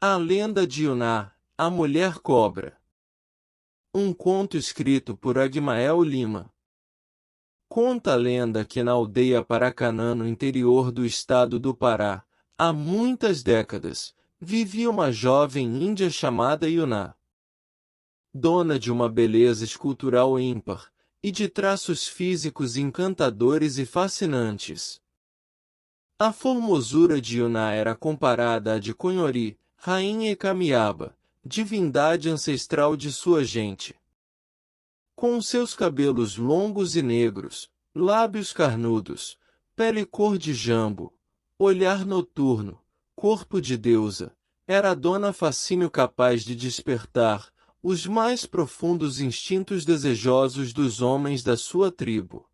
A lenda de Yuná, a mulher cobra. Um conto escrito por Agmael Lima. Conta a lenda que na aldeia Paracanã, no interior do estado do Pará, há muitas décadas, vivia uma jovem índia chamada Yuná. Dona de uma beleza escultural ímpar, e de traços físicos encantadores e fascinantes. A formosura de Yuná era comparada à de Conhori, rainha Ekamiaba, divindade ancestral de sua gente. Com seus cabelos longos e negros, lábios carnudos, pele cor de jambo, olhar noturno, corpo de deusa, era a dona fascínio capaz de despertar os mais profundos instintos desejosos dos homens da sua tribo.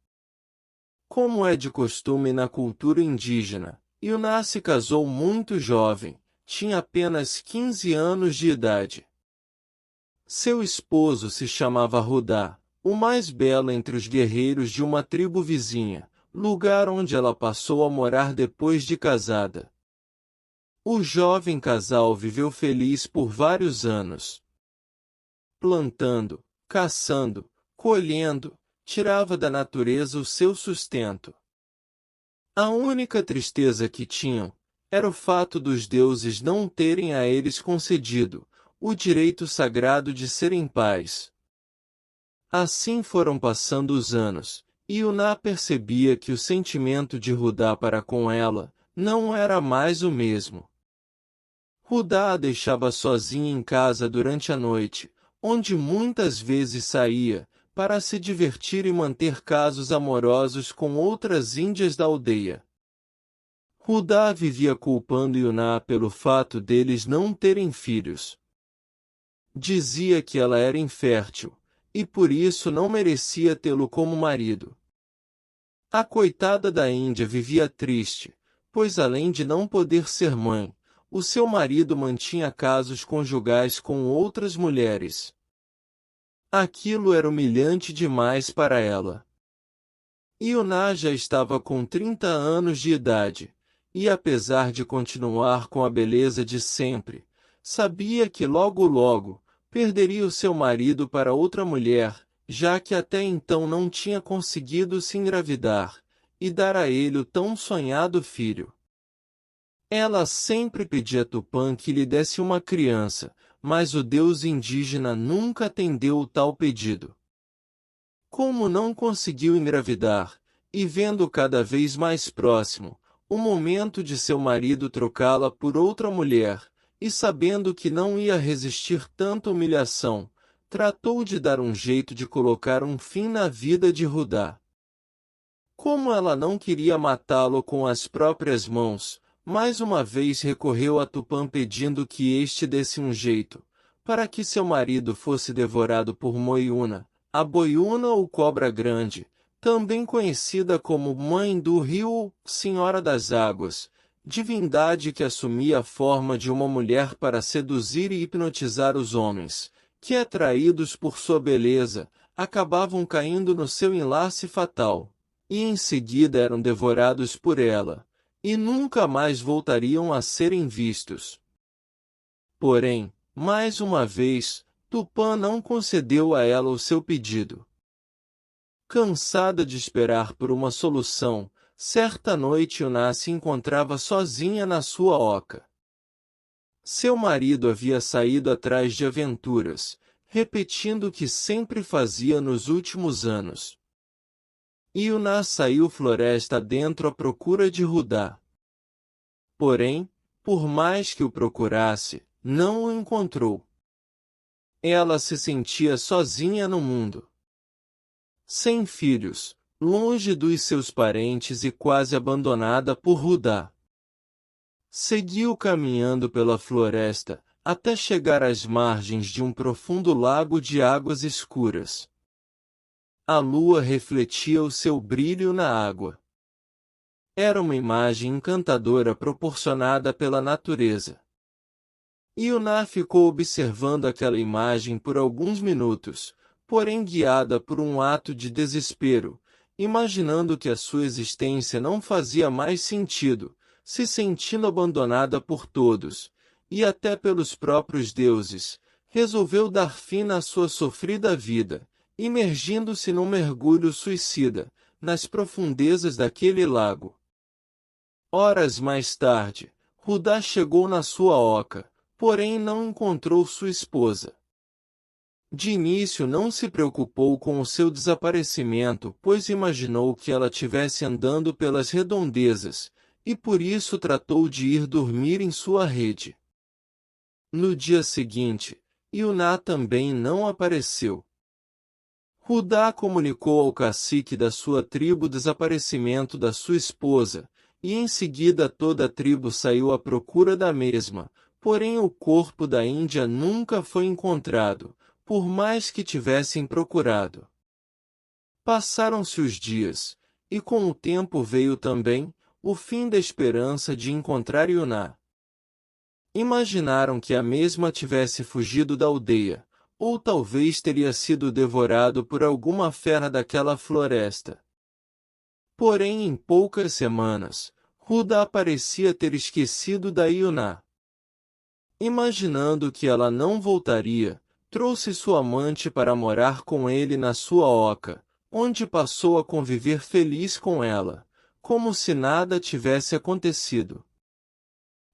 Como é de costume na cultura indígena, Yuná se casou muito jovem, tinha apenas 15 anos de idade. Seu esposo se chamava Rudá, o mais belo entre os guerreiros de uma tribo vizinha, lugar onde ela passou a morar depois de casada. O jovem casal viveu feliz por vários anos. Plantando, caçando, colhendo, tirava da natureza o seu sustento. A única tristeza que tinham era o fato dos deuses não terem a eles concedido o direito sagrado de serem pais. Assim foram passando os anos, e Yuná percebia que o sentimento de Rudá para com ela não era mais o mesmo. Rudá a deixava sozinha em casa durante a noite, onde muitas vezes saía, para se divertir e manter casos amorosos com outras índias da aldeia. Rudá vivia culpando Yuná pelo fato deles não terem filhos. Dizia que ela era infértil, e por isso não merecia tê-lo como marido. A coitada da Índia vivia triste, pois além de não poder ser mãe, o seu marido mantinha casos conjugais com outras mulheres. Aquilo era humilhante demais para ela. Yuná já estava com 30 anos de idade, e apesar de continuar com a beleza de sempre, sabia que logo perderia o seu marido para outra mulher, já que até então não tinha conseguido se engravidar e dar a ele o tão sonhado filho. Ela sempre pedia a Tupã que lhe desse uma criança, mas o deus indígena nunca atendeu o tal pedido. Como não conseguiu engravidar, e vendo cada vez mais próximo o momento de seu marido trocá-la por outra mulher, e sabendo que não ia resistir tanta humilhação, tratou de dar um jeito de colocar um fim na vida de Rudá. Como ela não queria matá-lo com as próprias mãos, mais uma vez recorreu a Tupã pedindo que este desse um jeito, para que seu marido fosse devorado por Moiuna, a boiuna ou cobra grande, também conhecida como Mãe do Rio ou Senhora das Águas, divindade que assumia a forma de uma mulher para seduzir e hipnotizar os homens, que, atraídos por sua beleza, acabavam caindo no seu enlace fatal, e em seguida eram devorados por ela, e nunca mais voltariam a serem vistos. Porém, mais uma vez, Tupã não concedeu a ela o seu pedido. Cansada de esperar por uma solução, certa noite Yuná se encontrava sozinha na sua oca. Seu marido havia saído atrás de aventuras, repetindo o que sempre fazia nos últimos anos. Yuná saiu floresta dentro à procura de Rudá. Porém, por mais que o procurasse, não o encontrou. Ela se sentia sozinha no mundo. Sem filhos, longe dos seus parentes e quase abandonada por Rudá. Seguiu caminhando pela floresta, até chegar às margens de um profundo lago de águas escuras. A lua refletia o seu brilho na água. Era uma imagem encantadora proporcionada pela natureza. Yuná ficou observando aquela imagem por alguns minutos, porém guiada por um ato de desespero, imaginando que a sua existência não fazia mais sentido, se sentindo abandonada por todos, e até pelos próprios deuses, resolveu dar fim à sua sofrida vida, imergindo-se num mergulho suicida, nas profundezas daquele lago. Horas mais tarde, Rudá chegou na sua oca, porém não encontrou sua esposa. De início não se preocupou com o seu desaparecimento, pois imaginou que ela tivesse andando pelas redondezas, e por isso tratou de ir dormir em sua rede. No dia seguinte, Yuná também não apareceu. Rudá comunicou ao cacique da sua tribo o desaparecimento da sua esposa, e em seguida toda a tribo saiu à procura da mesma, porém o corpo da Índia nunca foi encontrado, por mais que tivessem procurado. Passaram-se os dias, e com o tempo veio também o fim da esperança de encontrar Yuná. Imaginaram que a mesma tivesse fugido da aldeia, ou talvez teria sido devorado por alguma fera daquela floresta. Porém, em poucas semanas, Rudá parecia ter esquecido da Yuná. Imaginando que ela não voltaria, trouxe sua amante para morar com ele na sua oca, onde passou a conviver feliz com ela, como se nada tivesse acontecido.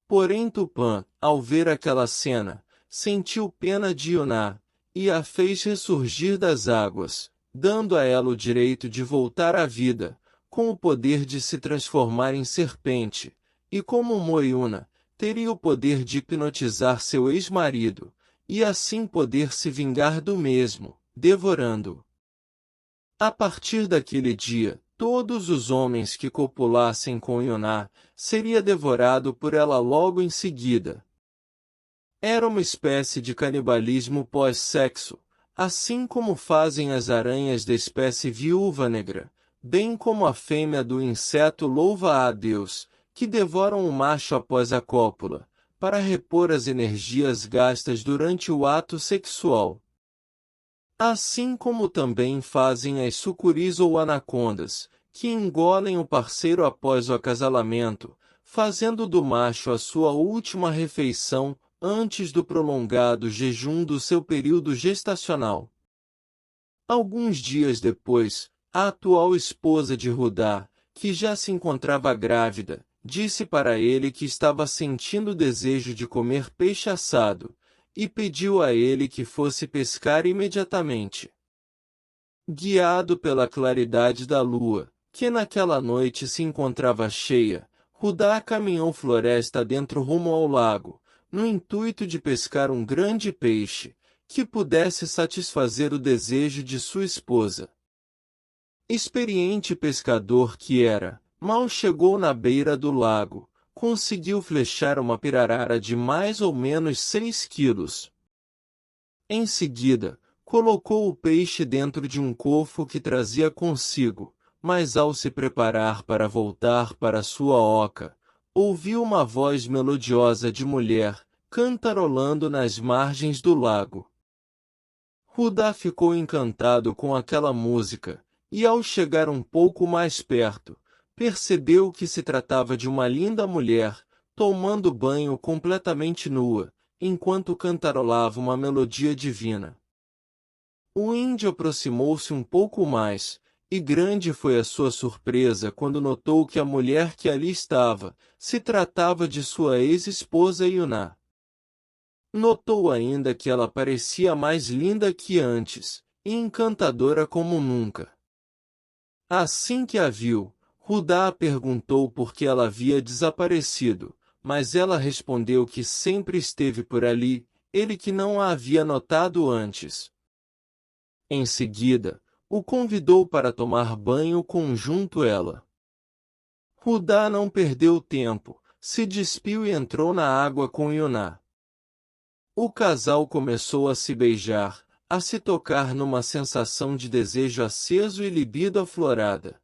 Porém Tupã, ao ver aquela cena, sentiu pena de Yuná, e a fez ressurgir das águas, dando a ela o direito de voltar à vida, com o poder de se transformar em serpente, e como Moiuna, teria o poder de hipnotizar seu ex-marido, e assim poder se vingar do mesmo, devorando-o. A partir daquele dia, todos os homens que copulassem com Yuná, seria devorado por ela logo em seguida. Era uma espécie de canibalismo pós-sexo, assim como fazem as aranhas da espécie viúva negra, bem como a fêmea do inseto louva a Deus, que devoram o macho após a cópula, para repor as energias gastas durante o ato sexual. Assim como também fazem as sucuris ou anacondas, que engolem o parceiro após o acasalamento, fazendo do macho a sua última refeição, antes do prolongado jejum do seu período gestacional. Alguns dias depois, a atual esposa de Rudá, que já se encontrava grávida, disse para ele que estava sentindo desejo de comer peixe assado, e pediu a ele que fosse pescar imediatamente. Guiado pela claridade da lua, que naquela noite se encontrava cheia, Rudá caminhou floresta dentro rumo ao lago, no intuito de pescar um grande peixe, que pudesse satisfazer o desejo de sua esposa. Experiente pescador que era, mal chegou na beira do lago, conseguiu flechar uma pirarara de mais ou menos 6 quilos. Em seguida, colocou o peixe dentro de um cofo que trazia consigo, mas ao se preparar para voltar para sua oca, ouviu uma voz melodiosa de mulher, cantarolando nas margens do lago. Rudá ficou encantado com aquela música, e ao chegar um pouco mais perto, percebeu que se tratava de uma linda mulher, tomando banho completamente nua, enquanto cantarolava uma melodia divina. O índio aproximou-se um pouco mais, e grande foi a sua surpresa quando notou que a mulher que ali estava, se tratava de sua ex-esposa Yuná. Notou ainda que ela parecia mais linda que antes, e encantadora como nunca. Assim que a viu, Rudá perguntou por que ela havia desaparecido, mas ela respondeu que sempre esteve por ali, ele que não a havia notado antes. Em seguida, o convidou para tomar banho junto ela. Rudá não perdeu tempo, se despiu e entrou na água com Yuná. O casal começou a se beijar, a se tocar numa sensação de desejo aceso e libido aflorada.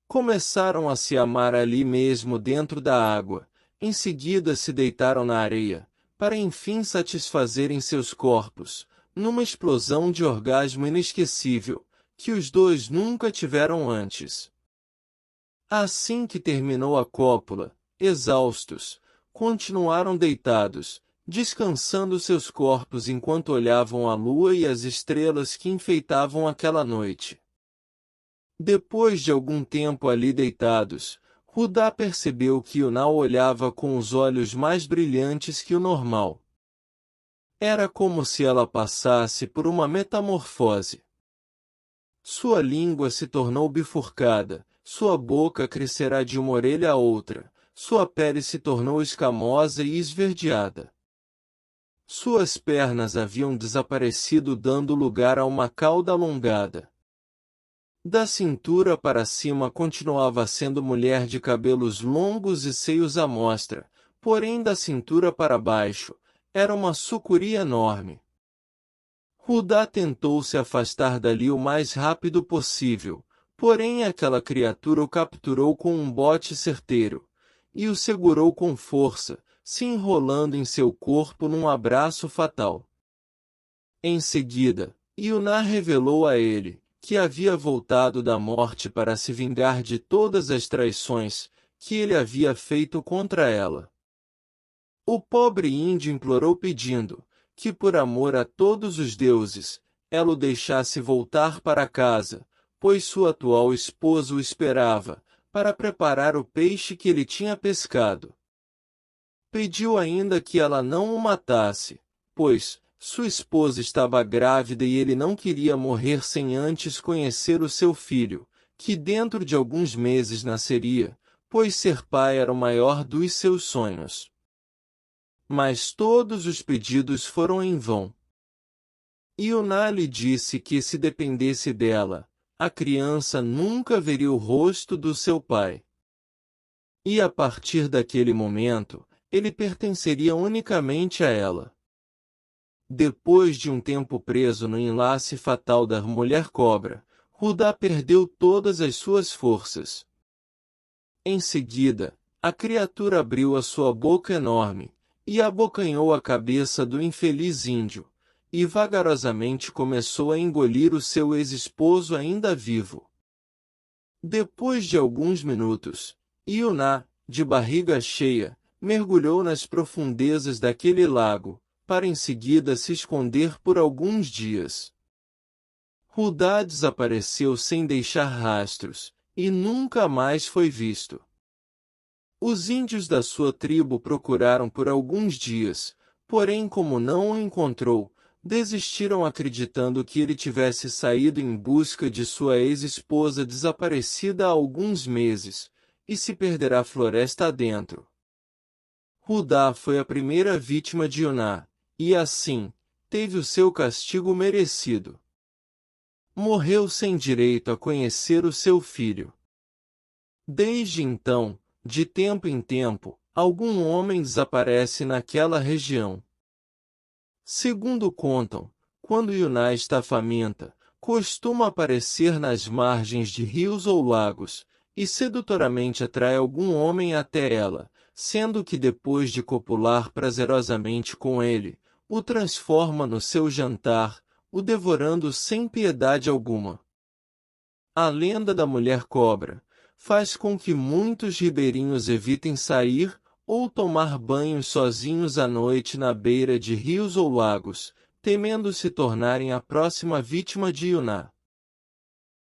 Começaram a se amar ali mesmo dentro da água, em seguida se deitaram na areia, para enfim satisfazerem seus corpos, numa explosão de orgasmo inesquecível, que os dois nunca tiveram antes. Assim que terminou a cópula, exaustos, continuaram deitados, descansando seus corpos enquanto olhavam a lua e as estrelas que enfeitavam aquela noite. Depois de algum tempo ali deitados, Judá percebeu que Yuná olhava com os olhos mais brilhantes que o normal. Era como se ela passasse por uma metamorfose. Sua língua se tornou bifurcada, sua boca crescerá de uma orelha a outra, sua pele se tornou escamosa e esverdeada. Suas pernas haviam desaparecido, dando lugar a uma cauda alongada. Da cintura para cima continuava sendo mulher de cabelos longos e seios à mostra, porém da cintura para baixo, era uma sucuri enorme. Judá tentou se afastar dali o mais rápido possível, porém aquela criatura o capturou com um bote certeiro, e o segurou com força, se enrolando em seu corpo num abraço fatal. Em seguida, Yuná revelou a ele que havia voltado da morte para se vingar de todas as traições que ele havia feito contra ela. O pobre índio implorou pedindo que, por amor a todos os deuses, ela o deixasse voltar para casa, pois sua atual esposa o esperava, para preparar o peixe que ele tinha pescado. Pediu ainda que ela não o matasse, pois sua esposa estava grávida e ele não queria morrer sem antes conhecer o seu filho, que dentro de alguns meses nasceria, pois ser pai era o maior dos seus sonhos. Mas todos os pedidos foram em vão. Yuná lhe disse que se dependesse dela, a criança nunca veria o rosto do seu pai. E a partir daquele momento, ele pertenceria unicamente a ela. Depois de um tempo preso no enlace fatal da mulher-cobra, Judá perdeu todas as suas forças. Em seguida, a criatura abriu a sua boca enorme, e abocanhou a cabeça do infeliz índio, e vagarosamente começou a engolir o seu ex-esposo ainda vivo. Depois de alguns minutos, Yuná, de barriga cheia, mergulhou nas profundezas daquele lago, para em seguida se esconder por alguns dias. Judá desapareceu sem deixar rastros, e nunca mais foi visto. Os índios da sua tribo procuraram por alguns dias, porém como não o encontrou, desistiram acreditando que ele tivesse saído em busca de sua ex-esposa desaparecida há alguns meses, e se perderá floresta adentro. Judá foi a primeira vítima de Yuná, e assim, teve o seu castigo merecido. Morreu sem direito a conhecer o seu filho. Desde então, de tempo em tempo, algum homem desaparece naquela região. Segundo contam, quando Yuná está faminta, costuma aparecer nas margens de rios ou lagos, e sedutoramente atrai algum homem até ela, sendo que depois de copular prazerosamente com ele, o transforma no seu jantar, o devorando sem piedade alguma. A lenda da mulher-cobra faz com que muitos ribeirinhos evitem sair ou tomar banhos sozinhos à noite na beira de rios ou lagos, temendo se tornarem a próxima vítima de Yuná.